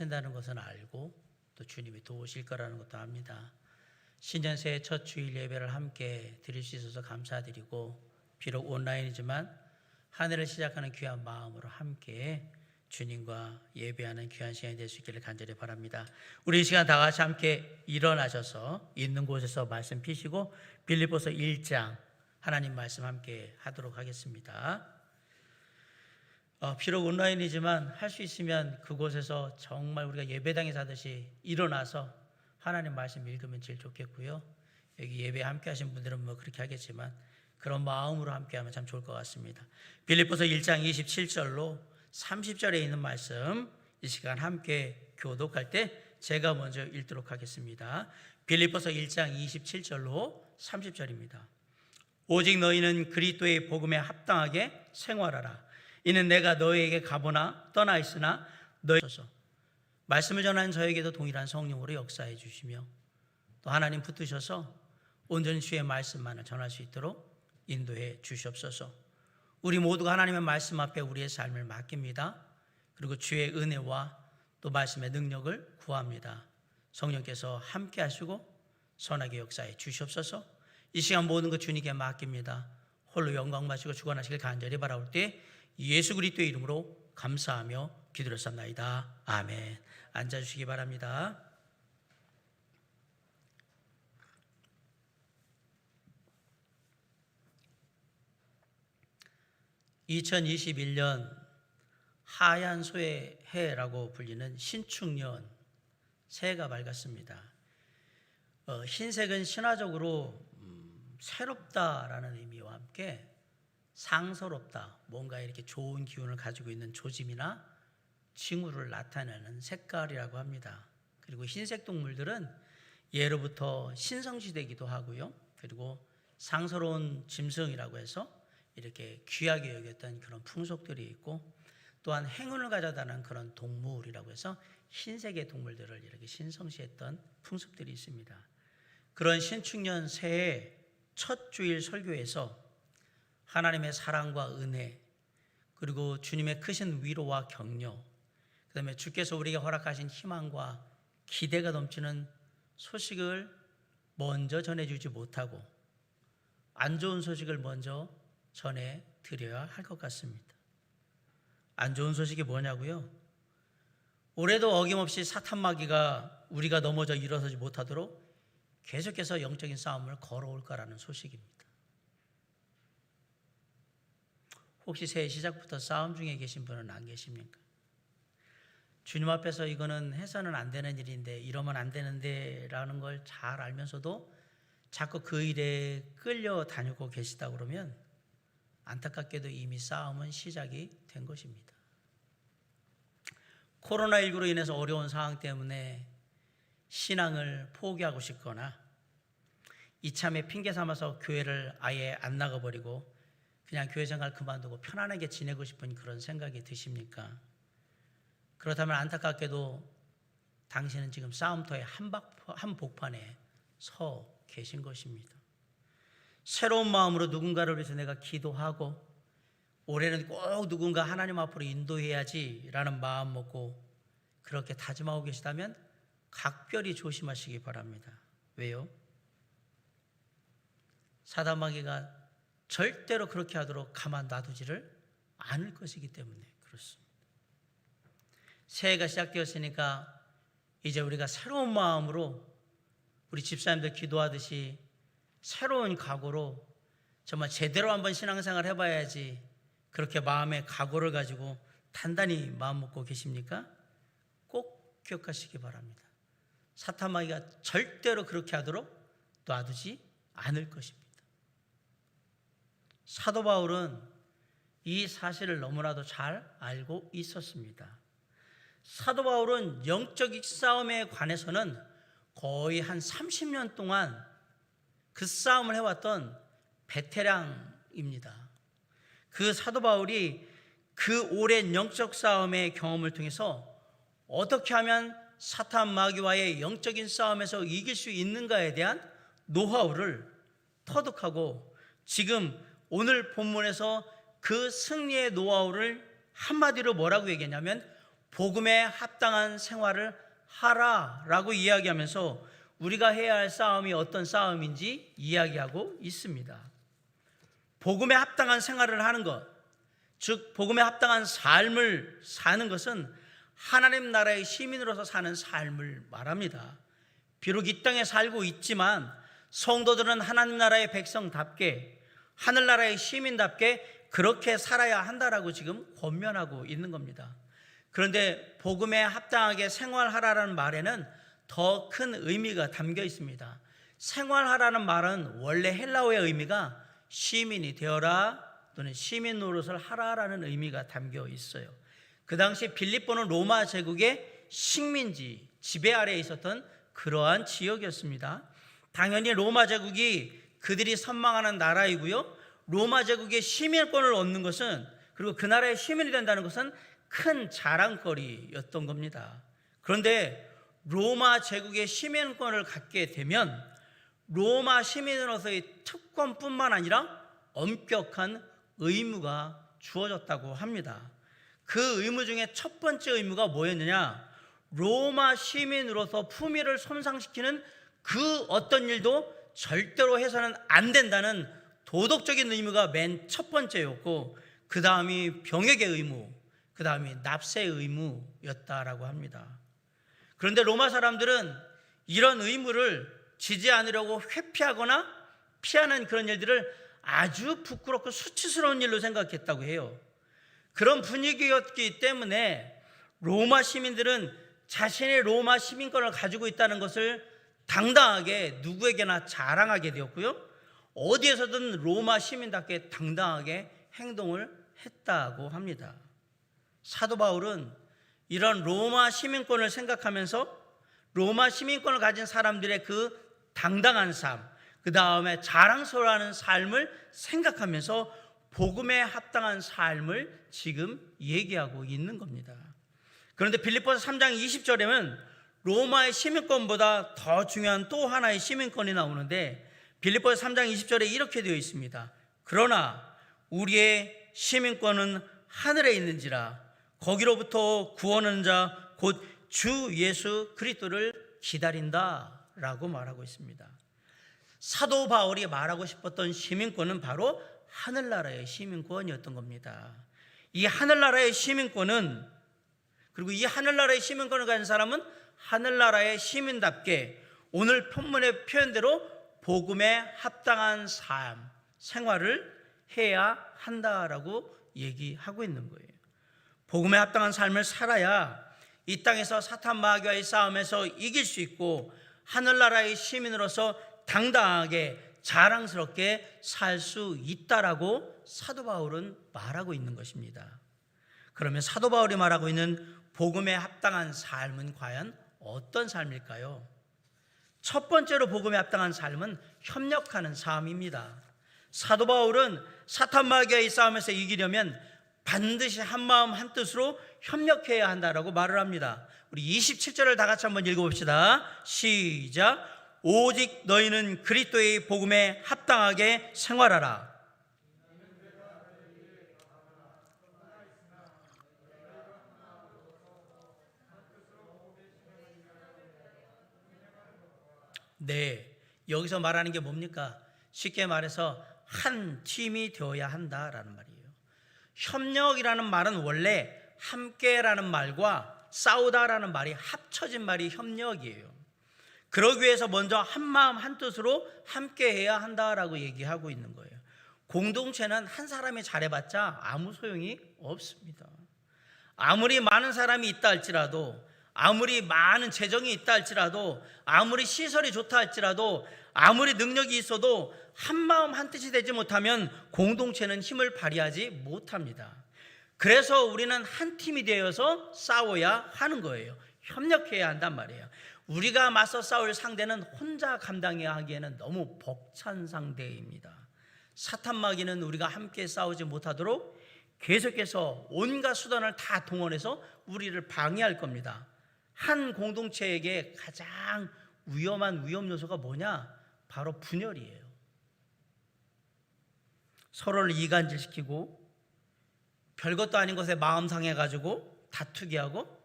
된다는 것은 알고 또 주님이 도우실 거라는 것도 압니다. 신년 새해 첫 주일 예배를 함께 드릴 수 있어서 감사드리고, 비록 온라인이지만 한 해를 시작하는 귀한 마음으로 함께 주님과 예배하는 귀한 시간이 될 수 있기를 간절히 바랍니다. 우리 이 시간 다 같이 함께 일어나셔서 있는 곳에서 말씀 피시고 빌립보서 1장 하나님 말씀 함께 하도록 하겠습니다. 비록 온라인이지만 할 수 있으면 그곳에서 정말 우리가 예배당에서 하듯이 일어나서 하나님 말씀 읽으면 제일 좋겠고요. 여기 예배 함께 하신 분들은 뭐 그렇게 하겠지만 그런 마음으로 함께 하면 참 좋을 것 같습니다. 빌립보서 1장 27절로 30절에 있는 말씀 이 시간 함께 교독할 때 제가 먼저 읽도록 하겠습니다. 빌립보서 1장 27절로 30절입니다. 오직 너희는 그리스도의 복음에 합당하게 생활하라. 이는 내가 너희에게 가보나 떠나 있으나 너희 말씀을 전하는 저에게도 동일한 성령으로 역사해 주시며 또 하나님 붙드셔서 온전히 주의 말씀만을 전할 수 있도록 인도해 주시옵소서. 우리 모두가 하나님의 말씀 앞에 우리의 삶을 맡깁니다. 그리고 주의 은혜와 또 말씀의 능력을 구합니다. 성령께서 함께 하시고 선하게 역사해 주시옵소서. 이 시간 모든 것 주님께 맡깁니다. 홀로 영광 받으시고 주관하시길 간절히 바라올 때 예수 그리스도의 이름으로 감사하며 기도드렸사옵나이다. 아멘. 앉아주시기 바랍니다. (2021년) 하얀 소의 해라고 불리는 신축년 새해가 밝았습니다. 흰색은 신화적으로 새롭다라는 의미와 함께 상서롭다, 뭔가 이렇게 좋은 기운을 가지고 있는 조짐이나 징후를 나타내는 색깔이라고 합니다. 그리고 흰색 동물들은 예로부터 신성시되기도 하고요. 그리고 상서로운 짐승이라고 해서 이렇게 귀하게 여겼던 그런 풍속들이 있고, 또한 행운을 가져다는 그런 동물이라고 해서 흰색의 동물들을 이렇게 신성시했던 풍습들이 있습니다. 그런 신축년 새해 첫 주일 설교에서 하나님의 사랑과 은혜, 그리고 주님의 크신 위로와 격려, 그 다음에 주께서 우리에게 허락하신 희망과 기대가 넘치는 소식을 먼저 전해주지 못하고 안 좋은 소식을 먼저 전해드려야 할 것 같습니다. 안 좋은 소식이 뭐냐고요? 올해도 어김없이 사탄마귀가 우리가 넘어져 일어서지 못하도록 계속해서 영적인 싸움을 걸어올 거라는 소식입니다. 혹시 새해 시작부터 싸움 중에 계신 분은 안 계십니까? 주님 앞에서 이거는 해서는 안 되는 일인데, 이러면 안 되는데 라는 걸 잘 알면서도 자꾸 그 일에 끌려다니고 계시다 그러면 안타깝게도 이미 싸움은 시작이 된 것입니다. 코로나19로 인해서 어려운 상황 때문에 신앙을 포기하고 싶거나 이참에 핑계 삼아서 교회를 아예 안 나가버리고 그냥 교회 생활 그만두고 편안하게 지내고 싶은 그런 생각이 드십니까? 그렇다면 안타깝게도 당신은 지금 싸움터의 한복판에 서 계신 것입니다. 새로운 마음으로 누군가를 위해서 내가 기도하고 올해는 꼭 누군가 하나님 앞으로 인도해야지 라는 마음 먹고 그렇게 다짐하고 계시다면 각별히 조심하시기 바랍니다. 왜요? 사단마귀가 절대로 그렇게 하도록 가만 놔두지를 않을 것이기 때문에 그렇습니다. 새해가 시작되었으니까 이제 우리가 새로운 마음으로 우리 집사님들 기도하듯이 새로운 각오로 정말 제대로 한번 신앙생활 해봐야지, 그렇게 마음의 각오를 가지고 단단히 마음 먹고 계십니까? 꼭 기억하시기 바랍니다. 사탄마귀가 절대로 그렇게 하도록 놔두지 않을 것입니다. 사도 바울은 이 사실을 너무나도 잘 알고 있었습니다. 사도 바울은 영적 싸움에 관해서는 거의 한 30년 동안 그 싸움을 해왔던 베테랑입니다. 그 사도 바울이 그 오랜 영적 싸움의 경험을 통해서 어떻게 하면 사탄 마귀와의 영적인 싸움에서 이길 수 있는가에 대한 노하우를 터득하고, 지금 오늘 본문에서 그 승리의 노하우를 한마디로 뭐라고 얘기했냐면 복음에 합당한 생활을 하라라고 이야기하면서 우리가 해야 할 싸움이 어떤 싸움인지 이야기하고 있습니다. 복음에 합당한 생활을 하는 것, 즉 복음에 합당한 삶을 사는 것은 하나님 나라의 시민으로서 사는 삶을 말합니다. 비록 이 땅에 살고 있지만 성도들은 하나님 나라의 백성답게, 하늘나라의 시민답게 그렇게 살아야 한다라고 지금 권면하고 있는 겁니다. 그런데 복음에 합당하게 생활하라는 말에는 더 큰 의미가 담겨 있습니다. 생활하라는 말은 원래 헬라어의 의미가 시민이 되어라 또는 시민 노릇을 하라라는 의미가 담겨 있어요. 그 당시 빌립보는 로마 제국의 식민지, 지배 아래에 있었던 그러한 지역이었습니다. 당연히 로마 제국이 그들이 선망하는 나라이고요, 로마 제국의 시민권을 얻는 것은, 그리고 그 나라의 시민이 된다는 것은 큰 자랑거리였던 겁니다. 그런데 로마 제국의 시민권을 갖게 되면 로마 시민으로서의 특권뿐만 아니라 엄격한 의무가 주어졌다고 합니다. 그 의무 중에 첫 번째 의무가 뭐였느냐? 로마 시민으로서 품위를 손상시키는 그 어떤 일도 절대로 해서는 안 된다는 도덕적인 의무가 맨 첫 번째였고, 그 다음이 병역의 의무, 그 다음이 납세의 의무였다라고 합니다. 그런데 로마 사람들은 이런 의무를 지지 않으려고 회피하거나 피하는 그런 일들을 아주 부끄럽고 수치스러운 일로 생각했다고 해요. 그런 분위기였기 때문에 로마 시민들은 자신의 로마 시민권을 가지고 있다는 것을 당당하게 누구에게나 자랑하게 되었고요, 어디에서든 로마 시민답게 당당하게 행동을 했다고 합니다. 사도 바울은 이런 로마 시민권을 생각하면서 로마 시민권을 가진 사람들의 그 당당한 삶, 그 다음에 자랑스러워하는 삶을 생각하면서 복음에 합당한 삶을 지금 얘기하고 있는 겁니다. 그런데 빌립보서 3장 20절에는 로마의 시민권보다 더 중요한 또 하나의 시민권이 나오는데, 빌립보서 3장 20절에 이렇게 되어 있습니다. 그러나 우리의 시민권은 하늘에 있는지라 거기로부터 구원하는 자 곧 주 예수 그리스도를 기다린다 라고 말하고 있습니다. 사도 바울이 말하고 싶었던 시민권은 바로 하늘나라의 시민권이었던 겁니다. 이 하늘나라의 시민권은, 그리고 이 하늘나라의 시민권을 가진 사람은 하늘나라의 시민답게 오늘 본문의 표현대로 복음에 합당한 삶, 생활을 해야 한다라고 얘기하고 있는 거예요. 복음에 합당한 삶을 살아야 이 땅에서 사탄 마귀와의 싸움에서 이길 수 있고 하늘나라의 시민으로서 당당하게 자랑스럽게 살 수 있다라고 사도 바울은 말하고 있는 것입니다. 그러면 사도 바울이 말하고 있는 복음에 합당한 삶은 과연 어떤 삶일까요? 첫 번째로 복음에 합당한 삶은 협력하는 삶입니다. 사도 바울은 사탄 마귀와의 싸움에서 이기려면 반드시 한마음 한뜻으로 협력해야 한다라고 말을 합니다. 우리 27절을 다 같이 한번 읽어봅시다. 시작. 오직 너희는 그리스도의 복음에 합당하게 생활하라. 네, 여기서 말하는 게 뭡니까? 쉽게 말해서 한 팀이 되어야 한다라는 말이에요. 협력이라는 말은 원래 함께라는 말과 싸우다라는 말이 합쳐진 말이 협력이에요. 그러기 위해서 먼저 한마음 한뜻으로 함께해야 한다라고 얘기하고 있는 거예요. 공동체는 한 사람이 잘해봤자 아무 소용이 없습니다. 아무리 많은 사람이 있다 할지라도, 아무리 많은 재정이 있다 할지라도, 아무리 시설이 좋다 할지라도, 아무리 능력이 있어도 한마음 한뜻이 되지 못하면 공동체는 힘을 발휘하지 못합니다. 그래서 우리는 한 팀이 되어서 싸워야 하는 거예요. 협력해야 한단 말이에요. 우리가 맞서 싸울 상대는 혼자 감당해야 하기에는 너무 벅찬 상대입니다. 사탄 마귀는 우리가 함께 싸우지 못하도록 계속해서 온갖 수단을 다 동원해서 우리를 방해할 겁니다. 한 공동체에게 가장 위험한 위험 요소가 뭐냐? 바로 분열이에요. 서로를 이간질시키고 별것도 아닌 것에 마음 상해가지고 다투게 하고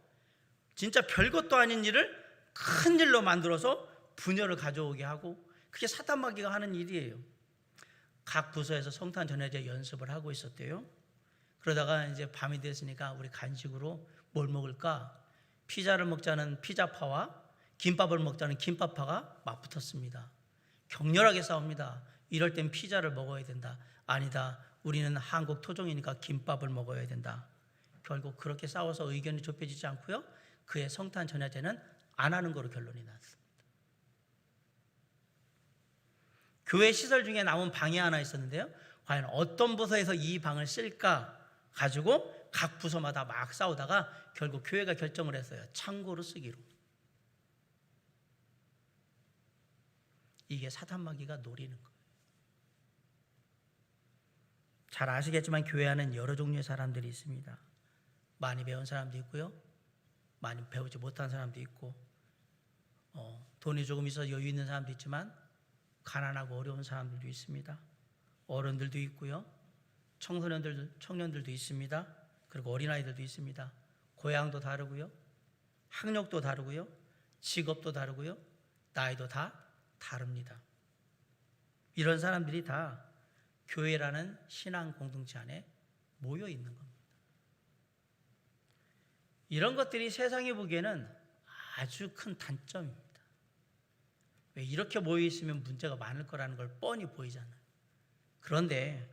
진짜 별것도 아닌 일을 큰 일로 만들어서 분열을 가져오게 하고, 그게 사탄 마귀가 하는 일이에요. 각 부서에서 성탄 전야제 연습을 하고 있었대요. 그러다가 이제 밤이 됐으니까 우리 간식으로 뭘 먹을까? 피자를 먹자는 피자파와 김밥을 먹자는 김밥파가 맞붙었습니다. 격렬하게 싸웁니다. 이럴 땐 피자를 먹어야 된다. 아니다, 우리는 한국 토종이니까 김밥을 먹어야 된다. 결국 그렇게 싸워서 의견이 좁혀지지 않고요, 그의 성탄 전야제는 안 하는 거로 결론이 났습니다. 교회 시설 중에 남은 방이 하나 있었는데요, 과연 어떤 부서에서 이 방을 쓸까 가지고 각 부서마다 막 싸우다가 결국 교회가 결정을 했어요. 창고로 쓰기로. 이게 사탄 마귀가 노리는 거예요. 잘 아시겠지만 교회 안에는 여러 종류의 사람들이 있습니다. 많이 배운 사람도 있고요, 많이 배우지 못한 사람도 있고, 돈이 조금 있어서 여유 있는 사람도 있지만 가난하고 어려운 사람들도 있습니다. 어른들도 있고요, 청년들도 있습니다. 그리고 어린아이들도 있습니다. 고향도 다르고요, 학력도 다르고요, 직업도 다르고요, 나이도 다 다릅니다. 이런 사람들이 다 교회라는 신앙 공동체 안에 모여 있는 겁니다. 이런 것들이 세상이 보기에는 아주 큰 단점입니다. 왜? 이렇게 모여 있으면 문제가 많을 거라는 걸 뻔히 보이잖아요. 그런데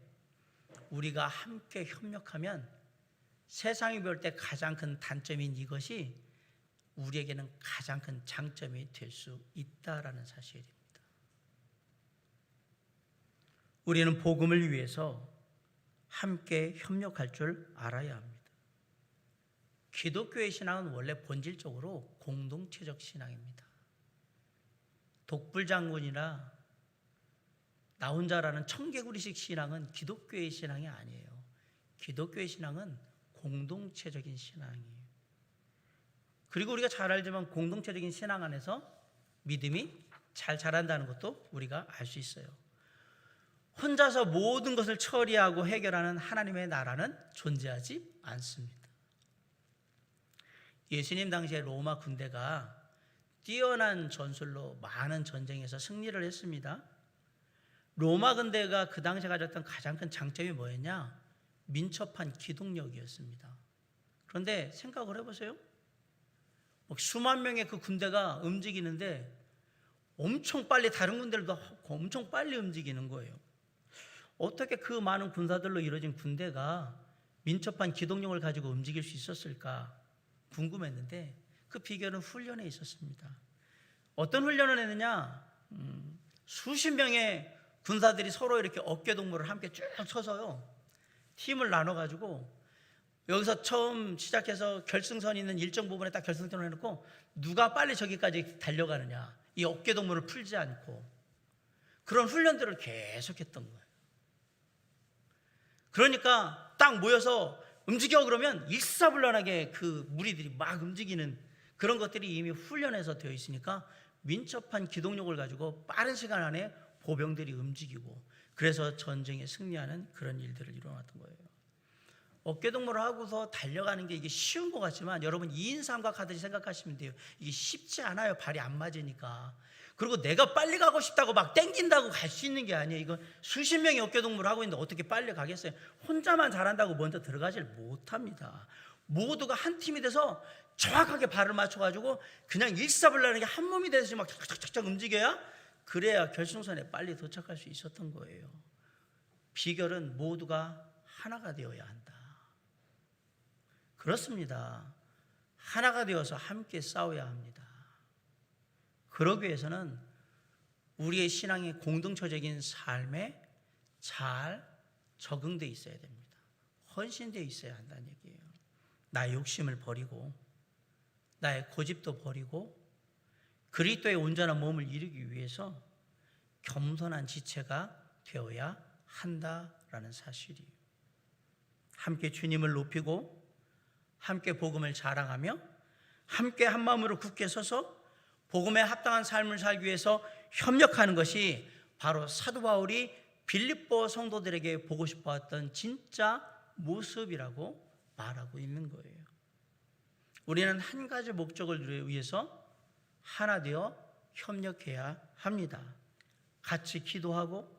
우리가 함께 협력하면 세상이 볼 때 가장 큰 단점인 이것이 우리에게는 가장 큰 장점이 될 수 있다라는 사실입니다. 우리는 복음을 위해서 함께 협력할 줄 알아야 합니다. 기독교의 신앙은 원래 본질적으로 공동체적 신앙입니다. 독불장군이나 나 혼자라는 청개구리식 신앙은 기독교의 신앙이 아니에요. 기독교의 신앙은 공동체적인 신앙이에요. 그리고 우리가 잘 알지만 공동체적인 신앙 안에서 믿음이 잘 자란다는 것도 우리가 알 수 있어요. 혼자서 모든 것을 처리하고 해결하는 하나님의 나라는 존재하지 않습니다. 예수님 당시에 로마 군대가 뛰어난 전술로 많은 전쟁에서 승리를 했습니다. 로마 군대가 그 당시에 가졌던 가장 큰 장점이 뭐였냐? 민첩한 기동력이었습니다. 그런데 생각을 해보세요. 수만 명의 그 군대가 움직이는데 엄청 빨리, 다른 군대들도 엄청 빨리 움직이는 거예요. 어떻게 그 많은 군사들로 이루어진 군대가 민첩한 기동력을 가지고 움직일 수 있었을까 궁금했는데 그 비결은 훈련에 있었습니다. 어떤 훈련을 했느냐? 수십 명의 군사들이 서로 이렇게 어깨동무를 함께 쭉 서서요, 팀을 나눠가지고 여기서 처음 시작해서 결승선이 있는 일정 부분에 딱 결승선을 해놓고 누가 빨리 저기까지 달려가느냐, 이 어깨동무를 풀지 않고 그런 훈련들을 계속했던 거예요. 그러니까 딱 모여서 움직여 그러면 일사불란하게 그 무리들이 막 움직이는 그런 것들이 이미 훈련해서 되어 있으니까 민첩한 기동력을 가지고 빠른 시간 안에 보병들이 움직이고, 그래서 전쟁에 승리하는 그런 일들을 이뤄놨던 거예요. 어깨동무를 하고서 달려가는 게 이게 쉬운 것 같지만 여러분 2인 삼각 하듯이 생각하시면 돼요. 이게 쉽지 않아요. 발이 안 맞으니까. 그리고 내가 빨리 가고 싶다고 막 땡긴다고 갈 수 있는 게 아니에요. 이건 수십 명이 어깨동무를 하고 있는데 어떻게 빨리 가겠어요? 혼자만 잘한다고 먼저 들어가질 못합니다. 모두가 한 팀이 돼서 정확하게 발을 맞춰가지고 그냥 일사불란하게 한 몸이 돼서 막 착착착착 움직여야, 그래야 결승선에 빨리 도착할 수 있었던 거예요. 비결은 모두가 하나가 되어야 한다. 그렇습니다. 하나가 되어서 함께 싸워야 합니다. 그러기 위해서는 우리의 신앙의 공동체적인 삶에 잘 적응되어 있어야 됩니다. 헌신되어 있어야 한다는 얘기예요. 나의 욕심을 버리고 나의 고집도 버리고 그리스도의 온전한 몸을 이루기 위해서 겸손한 지체가 되어야 한다라는 사실이에요. 함께 주님을 높이고 함께 복음을 자랑하며 함께 한 마음으로 굳게 서서 복음에 합당한 삶을 살기 위해서 협력하는 것이 바로 사도 바울이 빌립보 성도들에게 보고 싶어했던 진짜 모습이라고 말하고 있는 거예요. 우리는 한 가지 목적을 위해서 하나 되어 협력해야 합니다. 같이 기도하고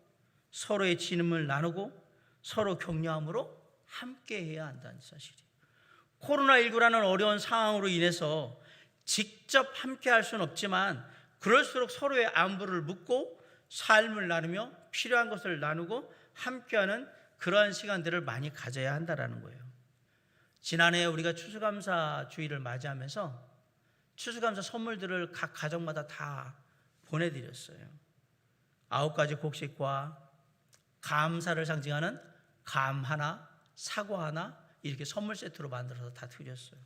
서로의 짐을 나누고 서로 격려함으로 함께 해야 한다는 사실이에요. 코로나19라는 어려운 상황으로 인해서 직접 함께 할 수는 없지만 그럴수록 서로의 안부를 묻고 삶을 나누며 필요한 것을 나누고 함께하는 그러한 시간들을 많이 가져야 한다는 거예요. 지난해 우리가 추수감사 주일을 맞이하면서 추수감사 선물들을 각 가정마다 다 보내드렸어요. 9가지 곡식과 감사를 상징하는 감 하나, 사과 하나 이렇게 선물 세트로 만들어서 다 드렸어요.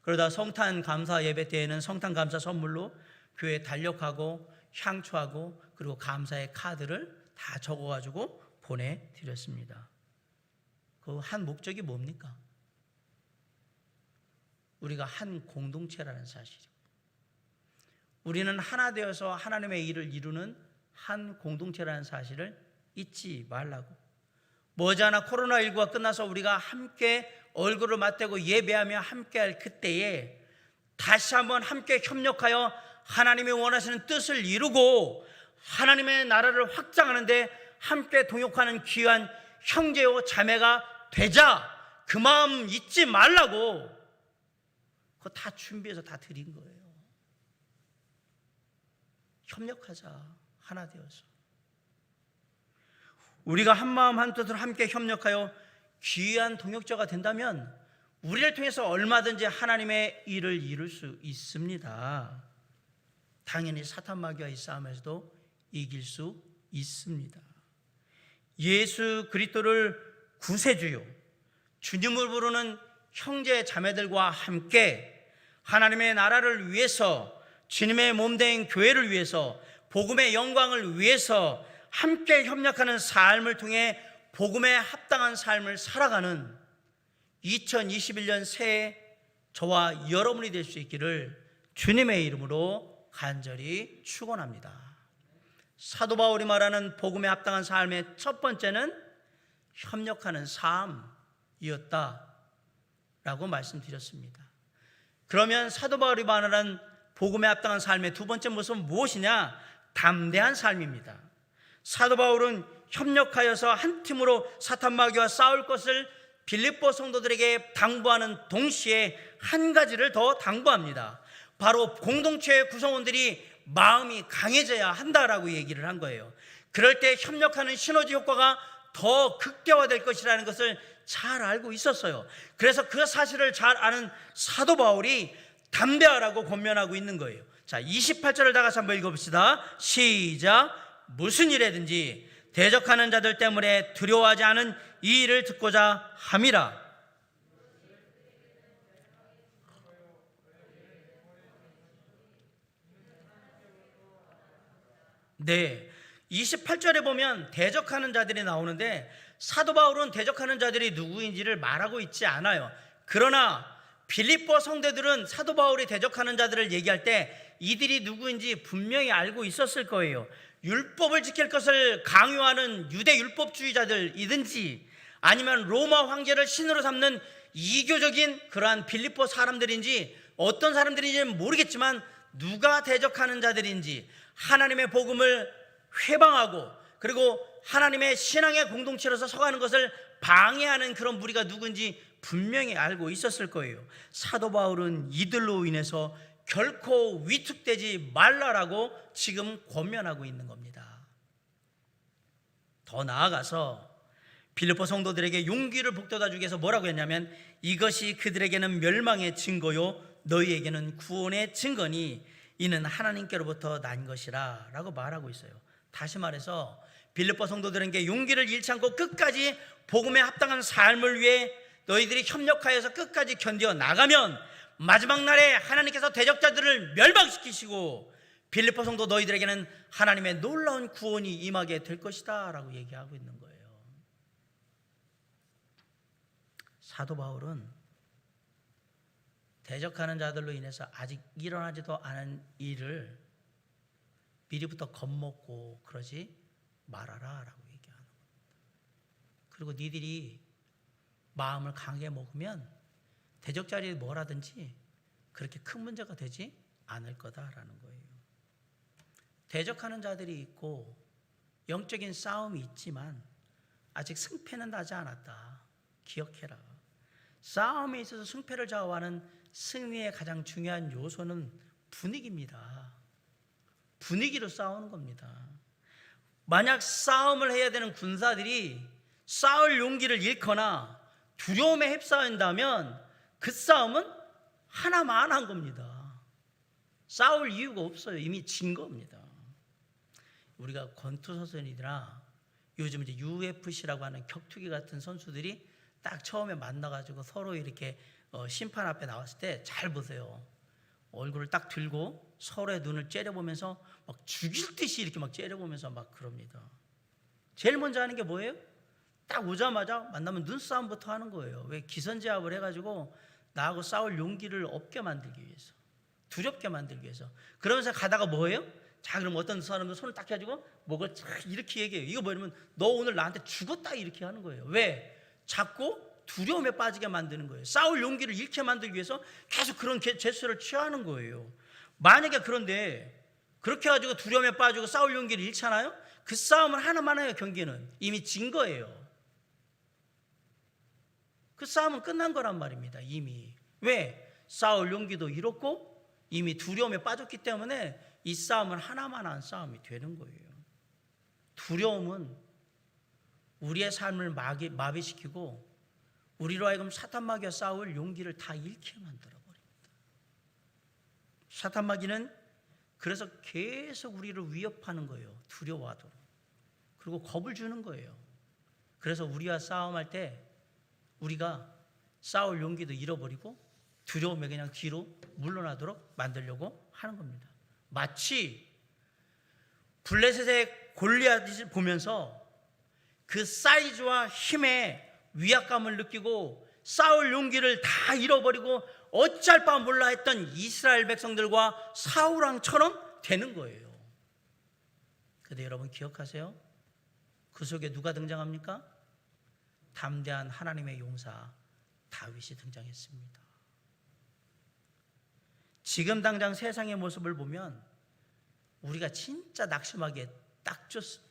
그러다 성탄 감사 예배 때에는 성탄 감사 선물로 교회 달력하고 향초하고 그리고 감사의 카드를 다 적어가지고 보내드렸습니다. 그 한 목적이 뭡니까? 우리가 한 공동체라는 사실이에요. 우리는 하나 되어서 하나님의 일을 이루는 한 공동체라는 사실을 잊지 말라고. 머지않아 코로나19가 끝나서 우리가 함께 얼굴을 맞대고 예배하며 함께할 그때에 다시 한번 함께 협력하여 하나님이 원하시는 뜻을 이루고 하나님의 나라를 확장하는데 함께 동역하는 귀한 형제요 자매가 되자. 그 마음 잊지 말라고. 그거 다 준비해서 다 드린 거예요. 협력하자. 하나 되어서 우리가 한 마음 한 뜻으로 함께 협력하여 귀한 동역자가 된다면 우리를 통해서 얼마든지 하나님의 일을 이룰 수 있습니다. 당연히 사탄 마귀와의 싸움에서도 이길 수 있습니다. 예수 그리스도를 구세주요 주님을 부르는 형제 자매들과 함께 하나님의 나라를 위해서 주님의 몸된 교회를 위해서 복음의 영광을 위해서 함께 협력하는 삶을 통해 복음에 합당한 삶을 살아가는 2021년 새해 저와 여러분이 될 수 있기를 주님의 이름으로 간절히 축원합니다. 사도 바울이 말하는 복음에 합당한 삶의 첫 번째는 협력하는 삶이었다라고 말씀드렸습니다. 그러면 사도 바울이 말하는 복음에 합당한 삶의 두 번째 모습은 무엇이냐? 담대한 삶입니다. 사도 바울은 협력하여서 한 팀으로 사탄 마귀와 싸울 것을 빌립보 성도들에게 당부하는 동시에 한 가지를 더 당부합니다. 바로 공동체의 구성원들이 마음이 강해져야 한다라고 얘기를 한 거예요. 그럴 때 협력하는 시너지 효과가 더 극대화될 것이라는 것을 잘 알고 있었어요. 그래서 그 사실을 잘 아는 사도 바울이 담대하라고 권면하고 있는 거예요. 자, 28절을 다 같이 한번 읽어봅시다. 시작. 무슨 일에든지 대적하는 자들 때문에 두려워하지 않은 이 일을 듣고자 함이라. 네, 28절에 보면 대적하는 자들이 나오는데 사도 바울은 대적하는 자들이 누구인지를 말하고 있지 않아요. 그러나 빌립보 성도들은 사도 바울이 대적하는 자들을 얘기할 때 이들이 누구인지 분명히 알고 있었을 거예요. 율법을 지킬 것을 강요하는 유대 율법주의자들이든지 아니면 로마 황제를 신으로 삼는 이교적인 그러한 빌립보 사람들인지 어떤 사람들인지는 모르겠지만 누가 대적하는 자들인지 하나님의 복음을 회방하고 그리고 하나님의 신앙의 공동체로서 서가는 것을 방해하는 그런 무리가 누군지 분명히 알고 있었을 거예요. 사도 바울은 이들로 인해서 결코 위축되지 말라라고 지금 권면하고 있는 겁니다. 더 나아가서 빌립보 성도들에게 용기를 북돋아 주기 위해서 뭐라고 했냐면 이것이 그들에게는 멸망의 증거요 너희에게는 구원의 증거니 이는 하나님께로부터 난 것이라 라고 말하고 있어요. 다시 말해서 빌립보 성도들에게 용기를 잃지 않고 끝까지 복음에 합당한 삶을 위해 너희들이 협력하여서 끝까지 견뎌 나가면 마지막 날에 하나님께서 대적자들을 멸망시키시고 빌립보 성도 너희들에게는 하나님의 놀라운 구원이 임하게 될 것이다 라고 얘기하고 있는 거예요. 사도 바울은 대적하는 자들로 인해서 아직 일어나지도 않은 일을 미리부터 겁먹고 그러지 말아라 라고 얘기하는 겁니다. 그리고 니들이 마음을 강하게 먹으면 대적자들이 뭐라든지 그렇게 큰 문제가 되지 않을 거다라는 거예요. 대적하는 자들이 있고 영적인 싸움이 있지만 아직 승패는 나지 않았다. 기억해라. 싸움에 있어서 승패를 좌우하는 승리의 가장 중요한 요소는 분위기입니다. 분위기로 싸우는 겁니다. 만약 싸움을 해야 되는 군사들이 싸울 용기를 잃거나 두려움에 휩싸인다면 그 싸움은 하나만 한 겁니다. 싸울 이유가 없어요. 이미 진 겁니다. 우리가 권투선수들이나 요즘 이제 UFC라고 하는 격투기 같은 선수들이 딱 처음에 만나가지고 서로 이렇게 심판 앞에 나왔을 때 잘 보세요. 얼굴을 딱 들고 서로의 눈을 째려보면서 막 죽일 듯이 이렇게 막 째려보면서 막 그럽니다. 제일 먼저 하는 게 뭐예요? 딱 오자마자 만나면 눈싸움부터 하는 거예요. 왜? 기선제압을 해가지고 나하고 싸울 용기를 없게 만들기 위해서, 두렵게 만들기 위해서. 그러면서 가다가 뭐예요? 자, 그럼 어떤 사람은 손을 딱 해가지고 목을 쫙 이렇게 얘기해요. 이거 뭐냐면 너 오늘 나한테 죽었다 이렇게 하는 거예요. 왜? 자꾸 두려움에 빠지게 만드는 거예요. 싸울 용기를 잃게 만들기 위해서 계속 그런 제스처를 취하는 거예요. 만약에 그런데 그렇게 해가지고 두려움에 빠지고 싸울 용기를 잃잖아요. 그 싸움은 하나만 해요. 경기는 이미 진 거예요. 그 싸움은 끝난 거란 말입니다. 이미. 왜? 싸울 용기도 잃었고 이미 두려움에 빠졌기 때문에 이 싸움은 하나만 한 싸움이 되는 거예요. 두려움은 우리의 삶을 마비시키고 우리로 하여금 사탄마귀와 싸울 용기를 다 잃게 만들어버립니다. 사탄마귀는 그래서 계속 우리를 위협하는 거예요. 두려워하도록. 그리고 겁을 주는 거예요. 그래서 우리와 싸움할 때 우리가 싸울 용기도 잃어버리고 두려움에 그냥 뒤로 물러나도록 만들려고 하는 겁니다. 마치 블레셋의 골리앗을 보면서 그 사이즈와 힘에 위압감을 느끼고 싸울 용기를 다 잃어버리고 어찌할 바 몰라 했던 이스라엘 백성들과 사울 왕처럼 되는 거예요. 그런데 여러분 기억하세요? 그 속에 누가 등장합니까? 담대한 하나님의 용사 다윗이 등장했습니다. 지금 당장 세상의 모습을 보면 우리가 진짜 낙심하기에 딱 좋습니다.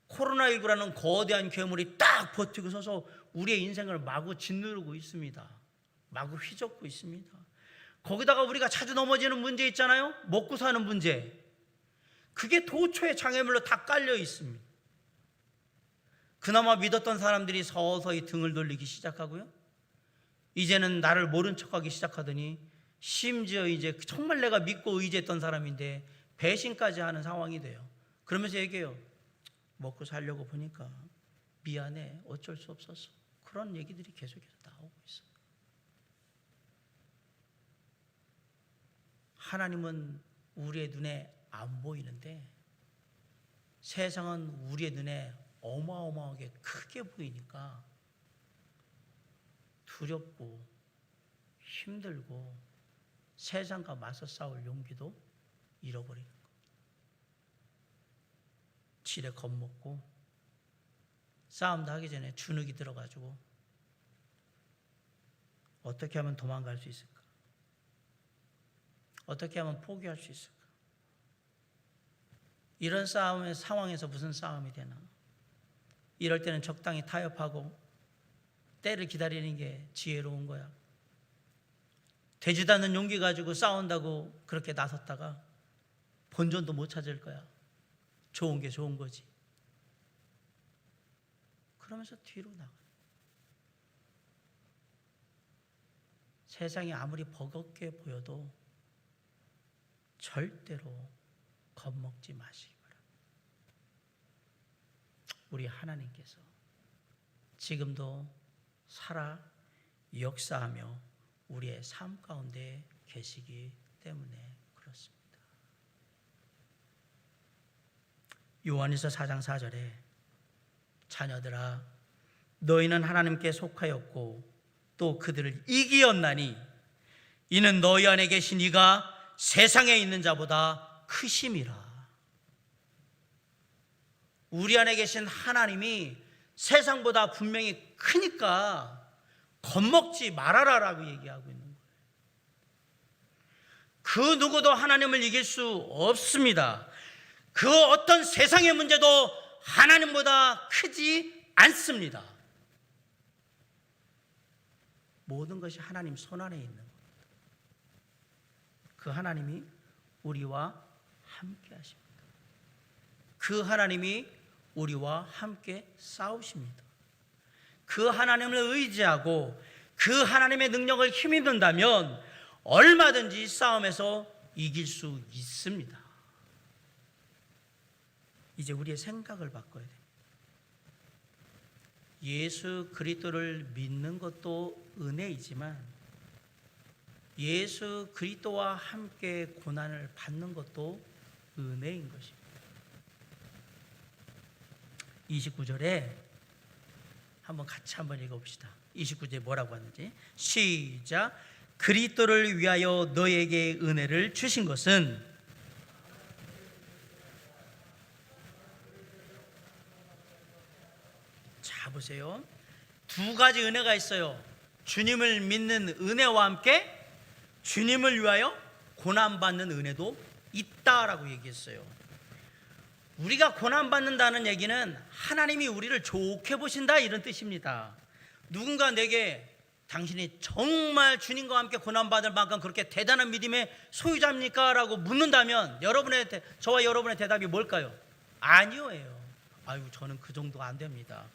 코로나19라는 거대한 괴물이 딱 버티고 서서 우리의 인생을 마구 짓누르고 있습니다. 마구 휘젓고 있습니다. 거기다가 우리가 자주 넘어지는 문제 있잖아요. 먹고 사는 문제. 그게 도처에 장애물로 다 깔려 있습니다. 그나마 믿었던 사람들이 서서히 등을 돌리기 시작하고요. 이제는 나를 모른 척하기 시작하더니 심지어 이제 정말 내가 믿고 의지했던 사람인데 배신까지 하는 상황이 돼요. 그러면서 얘기해요. 먹고 살려고 보니까 미안해, 어쩔 수 없었어. 그런 얘기들이 계속해서 나오고 있어요. 하나님은 우리의 눈에 안 보이는데 세상은 우리의 눈에 어마어마하게 크게 보이니까 두렵고 힘들고 세상과 맞서 싸울 용기도 잃어버리는 거예요. 지레 겁먹고 싸움도 하기 전에 주눅이 들어가지고 어떻게 하면 도망갈 수 있을까? 어떻게 하면 포기할 수 있을까? 이런 싸움의 상황에서 무슨 싸움이 되나? 이럴 때는 적당히 타협하고 때를 기다리는 게 지혜로운 거야. 되지도 않는 용기 가지고 싸운다고 그렇게 나섰다가 본전도 못 찾을 거야. 좋은 게 좋은 거지. 그러면서 뒤로 나가. 세상이 아무리 버겁게 보여도 절대로 겁먹지 마시기 바랍니다. 우리 하나님께서 지금도 살아 역사하며 우리의 삶 가운데 계시기 때문에 그렇습니다. 요한일서 4장 4절에 자녀들아 너희는 하나님께 속하였고 또 그들을 이기었나니 이는 너희 안에 계신 이가 세상에 있는 자보다 크심이라. 우리 안에 계신 하나님이 세상보다 분명히 크니까 겁먹지 말아라라고 얘기하고 있는 거예요. 그 누구도 하나님을 이길 수 없습니다. 그 어떤 세상의 문제도 하나님보다 크지 않습니다. 모든 것이 하나님 손안에 있는 겁니다. 그 하나님이 우리와 함께 하십니다. 그 하나님이 우리와 함께 싸우십니다. 그 하나님을 의지하고 그 하나님의 능력을 힘입는다면 얼마든지 싸움에서 이길 수 있습니다. 이제 우리의 생각을 바꿔야 됩니다. 예수 그리스도를 믿는 것도 은혜이지만 예수 그리스도와 함께 고난을 받는 것도 은혜인 것입니다. 29절에 한번 같이 한번 읽어봅시다. 29절에 뭐라고 하는지 시작. 그리스도를 위하여 너에게 은혜를 주신 것은 자 보세요. 두 가지 은혜가 있어요. 주님을 믿는 은혜와 함께 주님을 위하여 고난받는 은혜도 있다라고 얘기했어요. 우리가 고난받는다는 얘기는 하나님이 우리를 좋게 보신다 이런 뜻입니다. 누군가 내게 당신이 정말 주님과 함께 고난받을 만큼 그렇게 대단한 믿음의 소유자입니까? 라고 묻는다면 저와 여러분의 대답이 뭘까요? 아니요예요. 아유 저는 그 정도 안 됩니다.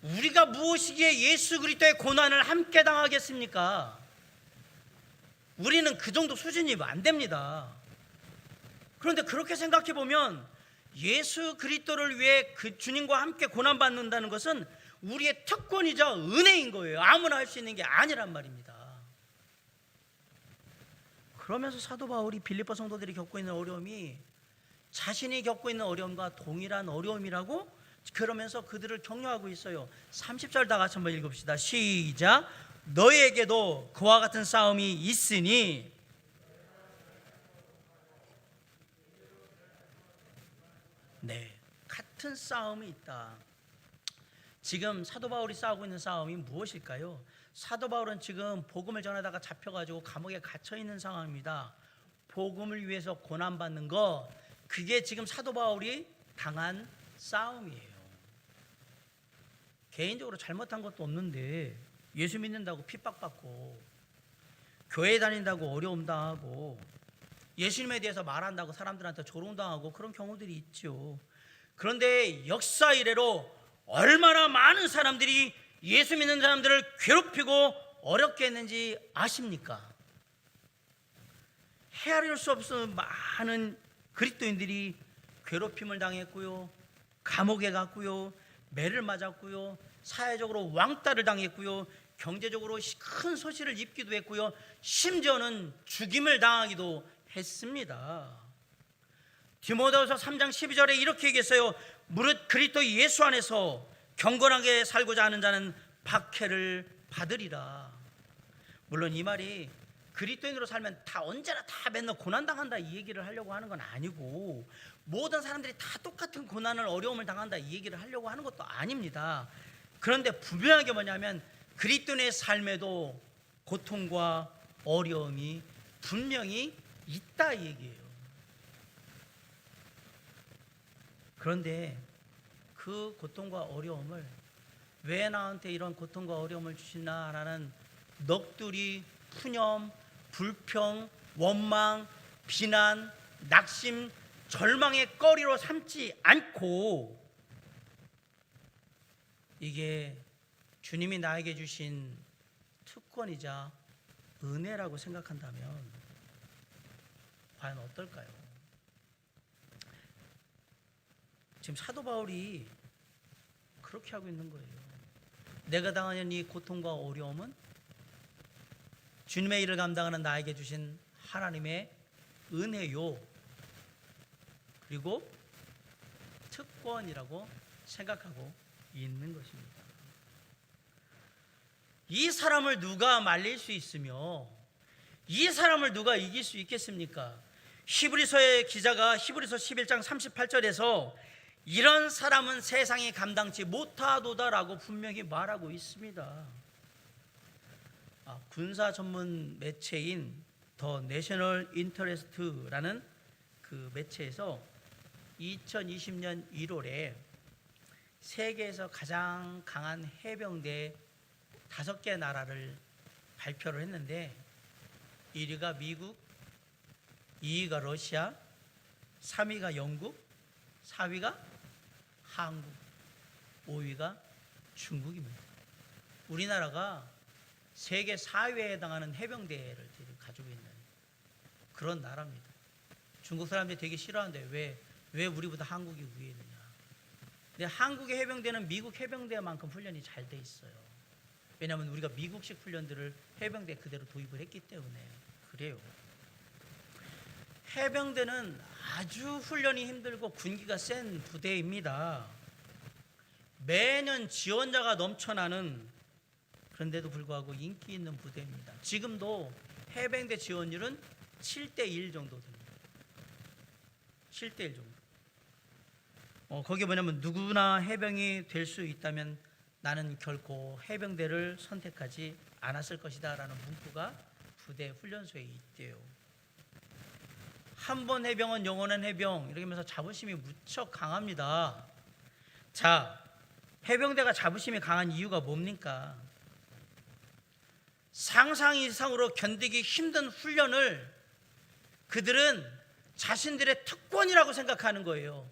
우리가 무엇이기에 예수 그리스도의 고난을 함께 당하겠습니까? 우리는 그 정도 수준이 안 됩니다. 그런데 그렇게 생각해 보면 예수 그리스도를 위해 그 주님과 함께 고난받는다는 것은 우리의 특권이자 은혜인 거예요. 아무나 할 수 있는 게 아니란 말입니다. 그러면서 사도 바울이 빌립보 성도들이 겪고 있는 어려움이 자신이 겪고 있는 어려움과 동일한 어려움이라고 그러면서 그들을 격려하고 있어요. 30절 다 같이 한번 읽읍시다. 시작. 너에게도 그와 같은 싸움이 있으니 네, 같은 싸움이 있다. 지금 사도 바울이 싸우고 있는 싸움이 무엇일까요? 사도 바울은 지금 복음을 전하다가 잡혀가지고 감옥에 갇혀 있는 상황입니다. 복음을 위해서 고난받는 거, 그게 지금 사도 바울이 당한 싸움이에요. 개인적으로 잘못한 것도 없는데 예수 믿는다고 핍박받고 교회 다닌다고 어려움 당하고 예수님에 대해서 말한다고 사람들한테 조롱당하고 그런 경우들이 있죠. 그런데 역사 이래로 얼마나 많은 사람들이 예수 믿는 사람들을 괴롭히고 어렵게 했는지 아십니까? 헤아릴 수 없는 많은 그리스도인들이 괴롭힘을 당했고요, 감옥에 갔고요, 매를 맞았고요, 사회적으로 왕따를 당했고요, 경제적으로 큰 소실을 입기도 했고요, 심지어는 죽임을 당하기도 했습니다. 디모데후서 3장 12절에 이렇게 얘기했어요. 무릇 그리스도 예수 안에서 경건하게 살고자 하는 자는 박해를 받으리라. 물론 이 말이 그리스도인으로 살면 다 언제나 다 맨날 고난당한다 이 얘기를 하려고 하는 건 아니고, 모든 사람들이 다 똑같은 고난을 어려움을 당한다 이 얘기를 하려고 하는 것도 아닙니다. 그런데 분명한 게 뭐냐면 그리스도인의 삶에도 고통과 어려움이 분명히 있다 이 얘기예요. 그런데 그 고통과 어려움을 왜 나한테 이런 고통과 어려움을 주시나라는 넋두리, 푸념, 불평, 원망, 비난, 낙심, 절망의 거리로 삼지 않고 이게 주님이 나에게 주신 특권이자 은혜라고 생각한다면 과연 어떨까요? 지금 사도 바울이 그렇게 하고 있는 거예요. 내가 당하는 이 고통과 어려움은 주님의 일을 감당하는 나에게 주신 하나님의 은혜요, 그리고 특권이라고 생각하고 있는 것입니다. 이 사람을 누가 말릴 수 있으며 이 사람을 누가 이길 수 있겠습니까? 히브리서의 기자가 히브리서 11장 38절에서 이런 사람은 세상이 감당치 못하도다라고 분명히 말하고 있습니다. 군사 전문 매체인 더 내셔널 인터레스트라는 그 매체에서 2020년 1월에 세계에서 가장 강한 해병대 5개 나라를 발표를 했는데 1위가 미국, 2위가 러시아, 3위가 영국, 4위가 한국, 5위가 중국입니다. 우리나라가 세계 4위에 해당하는 해병대를 가지고 있는 그런 나라입니다. 중국 사람들이 되게 싫어하는데 왜 우리보다 한국이 위에 있느냐. 근데 한국의 해병대는 미국 해병대만큼 훈련이 잘 돼 있어요. 왜냐하면 우리가 미국식 훈련들을 해병대에 그대로 도입을 했기 때문에 그래요. 해병대는 아주 훈련이 힘들고 군기가 센 부대입니다. 매년 지원자가 넘쳐나는, 그런데도 불구하고 인기 있는 부대입니다. 지금도 해병대 지원율은 7대1 정도 됩니다. 7대1 정도. 거기 뭐냐면 누구나 해병이 될 수 있다면 나는 결코 해병대를 선택하지 않았을 것이다 라는 문구가 부대 훈련소에 있대요. 한 번 해병은 영원한 해병, 이렇게 하면서 자부심이 무척 강합니다. 자, 해병대가 자부심이 강한 이유가 뭡니까? 상상 이상으로 견디기 힘든 훈련을 그들은 자신들의 특권이라고 생각하는 거예요.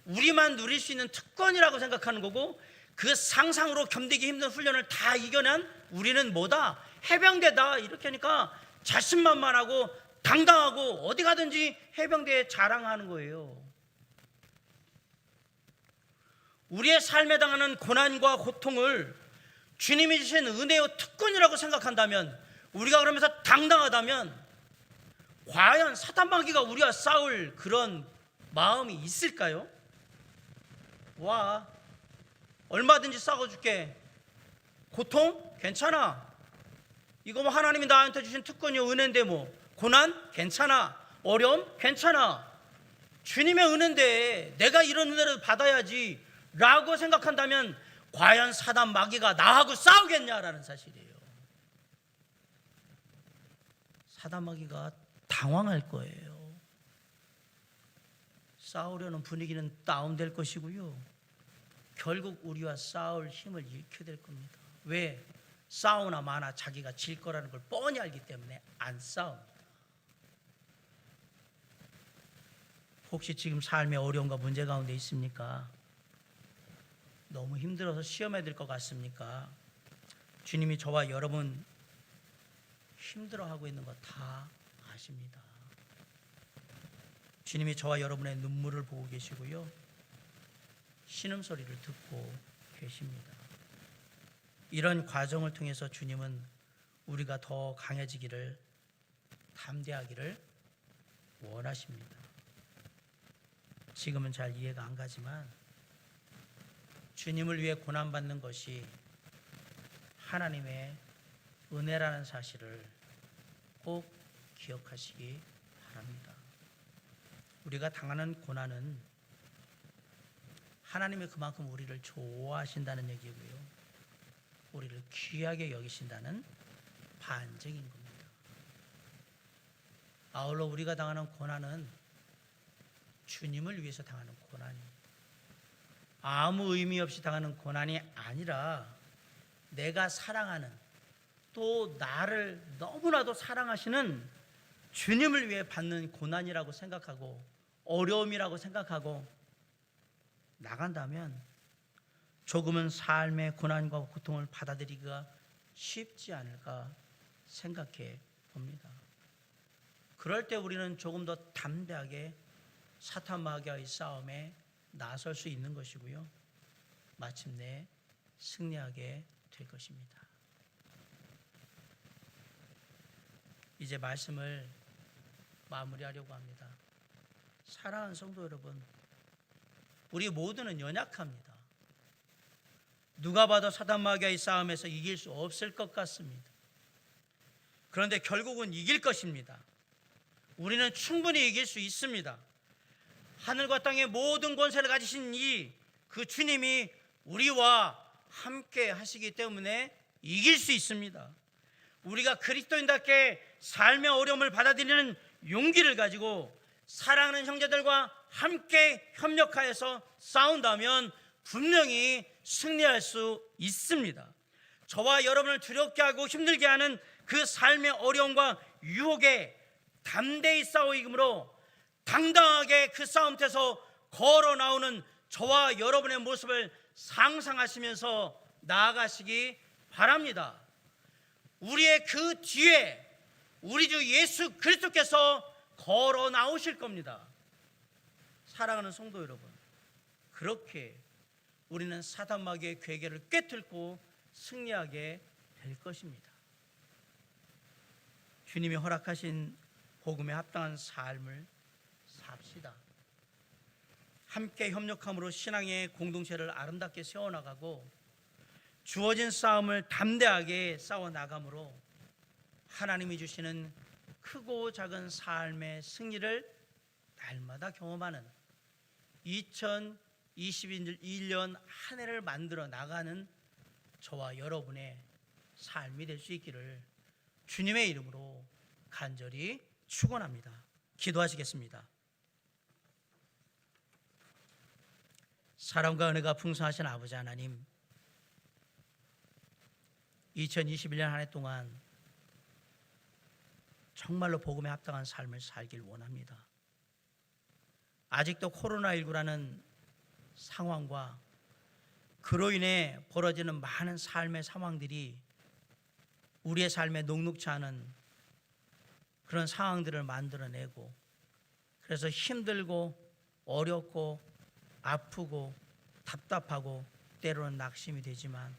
우리만 누릴 수 있는 특권이라고 생각하는 거고, 그 상상으로 견디기 힘든 훈련을 다 이겨낸 우리는 뭐다? 해병대다. 이렇게 하니까 자신만만하고 당당하고 어디 가든지 해병대에 자랑하는 거예요. 우리의 삶에 당하는 고난과 고통을 주님이 주신 은혜의 특권이라고 생각한다면, 우리가 그러면서 당당하다면 과연 사탄마귀가 우리와 싸울 그런 마음이 있을까요? 와, 얼마든지 싸워줄게. 고통? 괜찮아. 이거 뭐 하나님이 나한테 주신 특권이요, 은혜인데 뭐. 고난? 괜찮아. 어려움? 괜찮아. 주님의 은혜인데 내가 이런 은혜를 받아야지 라고 생각한다면 과연 사단 마귀가 나하고 싸우겠냐라는 사실이에요. 사단 마귀가 당황할 거예요. 싸우려는 분위기는 다운될 것이고요, 결국 우리와 싸울 힘을 잃게 될 겁니다. 왜? 싸우나 마나 자기가 질 거라는 걸 뻔히 알기 때문에 안 싸웁니다. 혹시 지금 삶의 어려움과 문제 가운데 있습니까? 너무 힘들어서 시험해야 될 것 같습니까? 주님이 저와 여러분 힘들어하고 있는 거 다 아십니다. 주님이 저와 여러분의 눈물을 보고 계시고요, 신음소리를 듣고 계십니다. 이런 과정을 통해서 주님은 우리가 더 강해지기를, 담대하기를 원하십니다. 지금은 잘 이해가 안 가지만 주님을 위해 고난받는 것이 하나님의 은혜라는 사실을 꼭 기억하시기 바랍니다. 우리가 당하는 고난은 하나님이 그만큼 우리를 좋아하신다는 얘기고요, 우리를 귀하게 여기신다는 반증인 겁니다. 아울러 우리가 당하는 고난은 주님을 위해서 당하는 고난입니다. 아무 의미 없이 당하는 고난이 아니라 내가 사랑하는, 또 나를 너무나도 사랑하시는 주님을 위해 받는 고난이라고 생각하고 어려움이라고 생각하고 나간다면 조금은 삶의 고난과 고통을 받아들이기가 쉽지 않을까 생각해 봅니다. 그럴 때 우리는 조금 더 담대하게 사탄 마귀와의 싸움에 나설 수 있는 것이고요, 마침내 승리하게 될 것입니다. 이제 말씀을 마무리하려고 합니다. 사랑하는 성도 여러분, 우리 모두는 연약합니다. 누가 봐도 사단 마귀와의 싸움에서 이길 수 없을 것 같습니다. 그런데 결국은 이길 것입니다. 우리는 충분히 이길 수 있습니다. 하늘과 땅의 모든 권세를 가지신 그 주님이 우리와 함께 하시기 때문에 이길 수 있습니다. 우리가 그리스도인답게 삶의 어려움을 받아들이는 용기를 가지고 사랑하는 형제들과 함께 협력하여서 싸운다면 분명히 승리할 수 있습니다. 저와 여러분을 두렵게 하고 힘들게 하는 그 삶의 어려움과 유혹에 담대히 싸우므로 당당하게 그 싸움터에서 걸어 나오는 저와 여러분의 모습을 상상하시면서 나아가시기 바랍니다. 우리의 그 뒤에 우리 주 예수 그리스도께서 걸어 나오실 겁니다. 사랑하는 성도 여러분, 그렇게 우리는 사단 마귀의 괴계를 꿰뚫고 승리하게 될 것입니다. 주님이 허락하신 복음에 합당한 삶을 삽시다. 함께 협력함으로 신앙의 공동체를 아름답게 세워나가고 주어진 싸움을 담대하게 싸워나감으로 하나님이 주시는 크고 작은 삶의 승리를 날마다 경험하는 2021년 한 해를 만들어 나가는 저와 여러분의 삶이 될 수 있기를 주님의 이름으로 간절히 축원합니다. 기도하시겠습니다. 사랑과 은혜가 풍성하신 아버지 하나님, 2021년 한 해 동안 정말로 복음에 합당한 삶을 살길 원합니다. 아직도 코로나19라는 상황과 그로 인해 벌어지는 많은 삶의 상황들이 우리의 삶에 녹록지 않은 그런 상황들을 만들어내고, 그래서 힘들고 어렵고 아프고 답답하고 때로는 낙심이 되지만